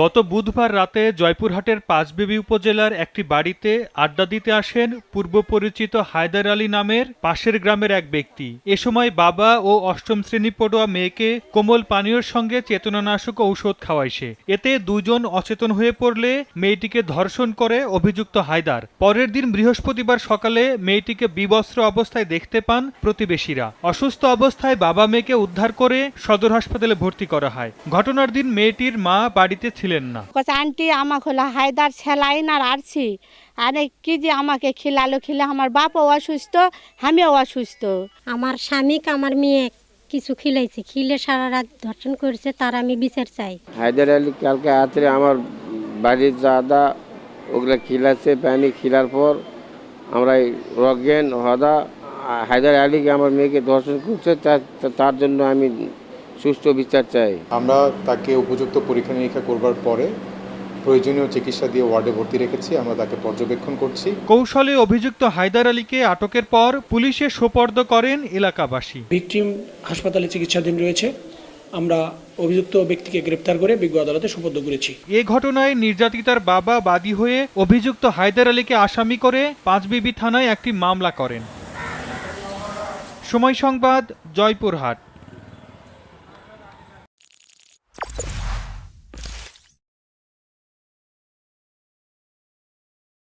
গত বুধবার রাতে জয়পুরহাটের পাঁচবিবি উপজেলার একটি বাড়িতে আড্ডা দিতে আসেন পূর্ব পরিচিত হায়দার আলী নামের পাশের গ্রামের এক ব্যক্তি। এ সময় বাবা ও অষ্টম শ্রেণী পড়ুয়া মেয়েকে কোমল পানীয়র সঙ্গে চেতনানাশক ঔষধ খাওয়ায় সে। এতে দুজন অচেতন হয়ে পড়লে মেয়েটিকে ধর্ষণ করে অভিযুক্ত হায়দার। পরের দিন বৃহস্পতিবার সকালে মেয়েটিকে বিবস্ত্র অবস্থায় দেখতে পান প্রতিবেশীরা। অসুস্থ অবস্থায় বাবা মেয়েকে উদ্ধার করে সদর হাসপাতালে ভর্তি করা হয়। ঘটনার দিন মেয়েটির মা বাড়িতে ছিলেন না। আন্টি আমাকে হলো হায়দার সেলাইন আর আরছি আরে কি যে আমাকে খিলালো আমার বাপও অসুস্থ আমিও অসুস্থ। আমার স্বামীকে আমার মেয়ে কিছু খিলাইছে, খিলে সারা রাত ধর্ষণ করেছে, তার আমি বিচার চাই। হায়দার আলী কালকে রাত্রে আমার বাড়ির দাদা ওগুলো খিলাচ্ছে, পানি খিলার পর আমরা রজ্ঞান হদা হায়দার আলীকে আমার মেয়েকে ধর্ষণ করছে, তার জন্য আমি সুষ্ঠু বিচার চাই। আমরা তাকে উপযুক্ত পরীক্ষা নিরীক্ষা করবার পরে প্রয়োজনীয় চিকিৎসা দিয়ে ওয়ার্ডে ভর্তি রেখেছি। আমরা তাকে পর্যবেক্ষণ করছি। কৌশলে অভিযুক্ত হায়দার আলীকে আটকের পর পুলিশে সোপর্দ করেন এলাকাবাসী। ভিকটিম হাসপাতালে চিকিৎসাধীন রয়েছে। আমরা অভিযুক্ত ব্যক্তিকে গ্রেপ্তার করে বিজ্ঞ আদালতে সোপর্দ করেছি। এ ঘটনায় নির্যাতিতার বাবা বাদী হয়ে অভিযুক্ত হায়দার আলীকে আসামি করে পাঁচবিবি থানায় একটি মামলা করেন। সময় সংবাদ, জয়পুরহাট।